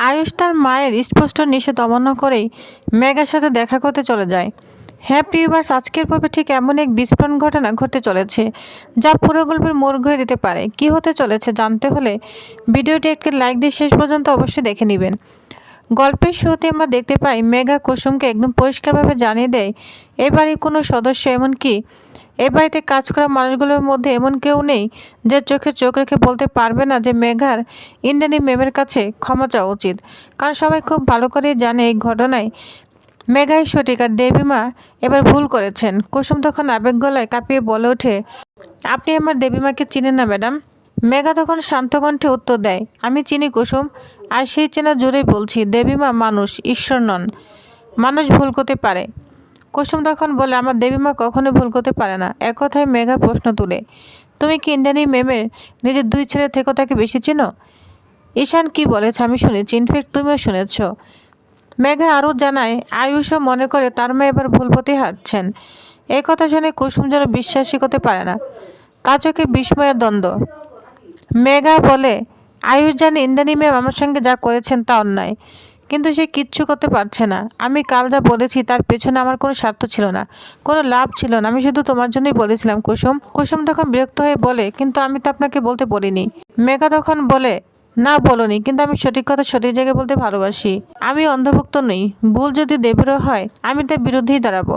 আয়ুষ তার মায়ের স্পষ্ট নিষেধ অমান্য করেই মেঘার সাথে দেখা করতে চলে যায়। হ্যাঁ ভিউয়ার্স, আজকের পর্বে ঠিক এমন এক বিস্ফোরণ ঘটনা ঘটতে চলেছে যা পুরো গল্পের মোড় ঘুরে দিতে পারে। কি হতে চলেছে জানতে হলে ভিডিওটি একটি লাইক দিয়ে শেষ পর্যন্ত অবশ্যই দেখে নেবেন। গল্পের শুরুতে আমরা দেখতে পাই মেঘা কুসুমকে একদম পরিষ্কারভাবে জানিয়ে দেয় এ বাড়ির কোনো সদস্য, এমনকি এ বাড়িতে কাজ করা মানুষগুলোর মধ্যে এমন কেউ নেই যে চোখে চোখ রেখে বলতে পারবে না যে মেঘার ইন্দ্রাণী ম্যামের কাছে ক্ষমা চাওয়া উচিত। কারণ সবাই খুব ভালো করেই জানে এই ঘটনায় মেঘাই সঠিক আর দেবীমা এবার ভুল করেছেন। কুসুম তখন আবেগ গলায় কাঁপিয়ে বলে ওঠে, আপনি আমার দেবীমাকে চিনেন না ম্যাডাম? মেঘা তখন শান্ত কণ্ঠে উত্তর দেয়, আমি চিনি কুসুম, আর সেই চেনা জোরেই বলছি দেবীমা মানুষ, ঈশ্বর নন। মানুষ ভুল করতে পারে। কুসুম তখন বলে, আমার দেবীমা কখনো ভুল করতে পারে না। এক কথায় মেঘা প্রশ্ন তুলে, তুমি কি ইন্দ্রাণী ম্যামের নিজের দুই ছেলে থেকেও তাকে বেশি চিনো? ঈশান কি বলেছে আমি শুনেছি, ইনফ্যাক্ট তুমিও শুনেছ। মেঘা আরও জানায় আয়ুষও মনে করে তার মেয়ে এবার ভুল পথে হাঁটছেন। এই কথা শুনে কুসুম যেন বিশ্বাসই করতে পারে না, তার চোখে বিস্ময়ের দ্বন্দ্ব। মেঘা বলে, আয়ুষ জানে ইন্দ্রাণী ম্যাম আমার সঙ্গে যা করেছেন তা অন্যায়, কিন্তু সে কিচ্ছু করতে পারছে না। আমি কাল যা বলেছি তার পেছনে আমার কোনো স্বার্থ ছিল না, কোনো লাভ ছিল না, আমি শুধু তোমার জন্যই বলেছিলাম কুসুম। কুসুম তখন বিরক্ত হয়ে বলে, কিন্তু আমি তো আপনাকে বলতে বলিনি। মেঘা তখন বলে, না বলনি, কিন্তু আমি সঠিক কথা সঠিক জায়গায় বলতে ভালোবাসি। আমি অন্ধভুক্ত নই, ভুল যদি দেবেরও হয় আমি তার বিরুদ্ধেই দাঁড়াবো।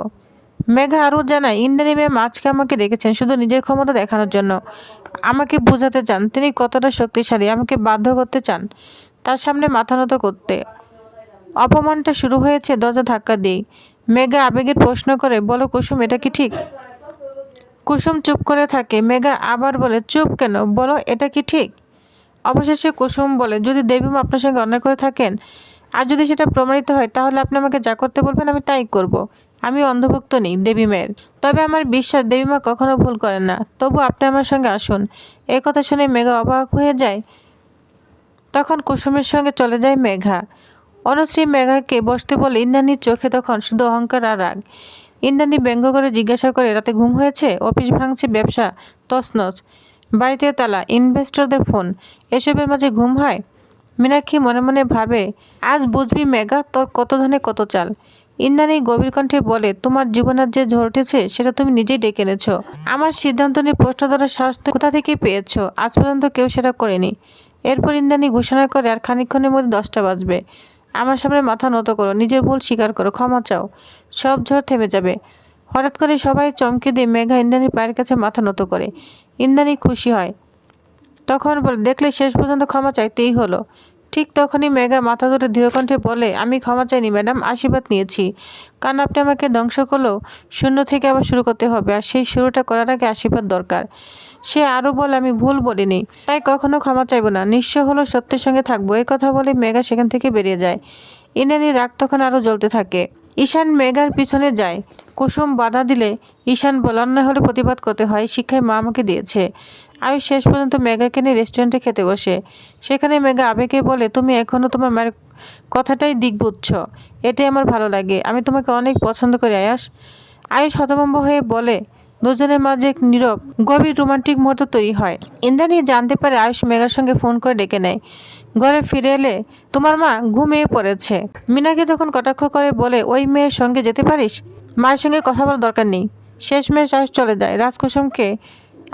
মেঘা আরও জানায় ইন্দ্রাণী ম্যাম আজকে আমাকে রেখেছেন শুধু নিজের ক্ষমতা দেখানোর জন্য। আমাকে বোঝাতে চান তিনি কতটা শক্তিশালী, আমাকে বাধ্য করতে চান তার সামনে মাথা নত করতে। অপমানটা শুরু হয়েছে দরজা ধাক্কা দিয়েই। মেঘা আবেগের প্রশ্ন করে, বলো কুসুম এটা কি ঠিক? কুসুম চুপ করে থাকে। মেঘা আবার বলে, চুপ কেন, বলো এটা কি ঠিক? অবশেষে কুসুম বলে, যদি দেবীমা আপনার সঙ্গে অন্যায় করে থাকেন আর যদি সেটা প্রমাণিত হয় তাহলে আপনি আমাকে যা করতে বলবেন আমি তাই করব। আমি অন্ধভুক্ত নেই দেবীমায়ের, তবে আমার বিশ্বাস দেবীমা কখনো ভুল করেন না। তবু আপনি আমার সঙ্গে আসুন। এই কথা শুনে মেঘা অবাক হয়ে যায়। তখন কুসুমের সঙ্গে চলে যায় মেঘা। অনুশ্রী মেঘাকে বসতে বলে ইন্দ্রাণীর চোখে তখন শুধু অহংকার আর রাগ। ইন্দ্রাণী ব্যঙ্গ করে জিজ্ঞাসা করে, রাতে ঘুম হয়েছে? অফিস ভাঙছে, ব্যবসা তছনছ, বাড়িতে তালা, ইনভেস্টরদের ফোন, এসবের মাঝে ঘুম হয়? মীনাক্ষী মনে মনে ভাবে, আজ বুঝবি মেঘা তোর কত ধনে কত চাল। ইন্দ্রাণী গভীর কণ্ঠে বলে, তোমার জীবনের যে ঝড় উঠেছে সেটা তুমি নিজেই ডেকে এনেছো। আমার সিদ্ধান্ত নিয়ে প্রশ্ন ধরার সাহস কোথা থেকে পেয়েছো? আজ পর্যন্ত কেউ সেটা করেনি। এরপর ইন্দ্রাণী ঘোষণা করে, আর খানিকক্ষণের মধ্যে 10টা বাজবে। আমার সামনে মাথা নত করো, নিজের ভুল স্বীকার করো, ক্ষমা চাও, সব ঝড় থেমে যাবে। হঠাৎ করে সবাই চমকে দিয়ে মেঘা ইন্দ্রাণীর পায়ের কাছে মাথা নত করে। ইন্দ্রাণী খুশি হয়, তখন বলে, দেখলে শেষ পর্যন্ত ক্ষমা চাইতেই হলো। ঠিক তখনই মেঘা মাথা ধরে দৃঢ়কণ্ঠে বলে, আমি ক্ষমা চাইনি ম্যাডাম, আশীর্বাদ নিয়েছি। কারণ আপনি আমাকে ধ্বংস করলেও শূন্য থেকে আবার শুরু করতে হবে, আর সেই শুরুটা করার আগে আশীর্বাদ দরকার। সে আরও বলে, আমি ভুল বলিনি, তাই কখনো ক্ষমা চাইব না, নিঃস্ব হলো সত্যের সঙ্গে থাকবো। এই কথা বলে মেঘা সেখান থেকে বেরিয়ে যায়। ইন্দ্রাণীর রাগ তখন আরও জ্বলতে থাকে। ঈশান মেঘার পিছনে যায়। কুসুম বাধা দিলে ঈশান বলে, অন্যায় হলে প্রতিবাদ করতে হয়, শিক্ষায় মা আমাকে দিয়েছে। আয়ুষ শেষ পর্যন্ত মেঘাকে নিয়ে রেস্টুরেন্টে খেতে বসে। সেখানে মেঘা আবেগে বলে, তুমি এখনও তোমার মায়ের কথাটাই দিক বুঝছ, এটাই আমার ভালো লাগে। আমি তোমাকে অনেক পছন্দ করি আয়ুষ। আয়ুষ হতভম্ব হয়ে বলে, দুজনের মাঝে এক নীরব গভীর রোমান্টিক মুহূর্ত তৈরি হয়। ইন্দ্রাণী জানতে পারে আয়ুষ মেঘার সঙ্গে ফোন করে ডেকে নেয়। ঘরে ফিরে এলে তোমার মা ঘুমিয়ে পড়েছে। মীনাকে তখন কটাক্ষ করে বলে, ওই মেয়ের সঙ্গে যেতে পারিস? মায়ের সঙ্গে কথা বলার দরকার নেই। শেষমেশ আয়ুষ চলে যায়। রাজকুসুমকে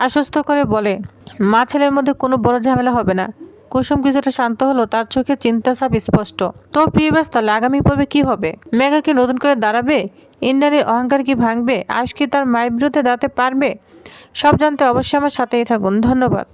আশ্বস্ত করে বলে, মা ছেলের মধ্যে কোনো বড় ঝামেলা হবে না। কুসুম কিছুটা শান্ত হলো, তার চোখে চিন্তা ছাপ স্পষ্ট। তো প্রিয় ব্যাস, তাহলে আগামী পর্বে কি হবে? মেঘা কি নতুন করে দাঁড়াবে? ইন্দ্রাণীর অহংকার কি ভাঙবে? আয়ুষ কি তার মায়ের বিরুদ্ধে দাঁড়াতে পারবে? সব জানতে অবশ্যই আমার সাথেই থাকুন। ধন্যবাদ।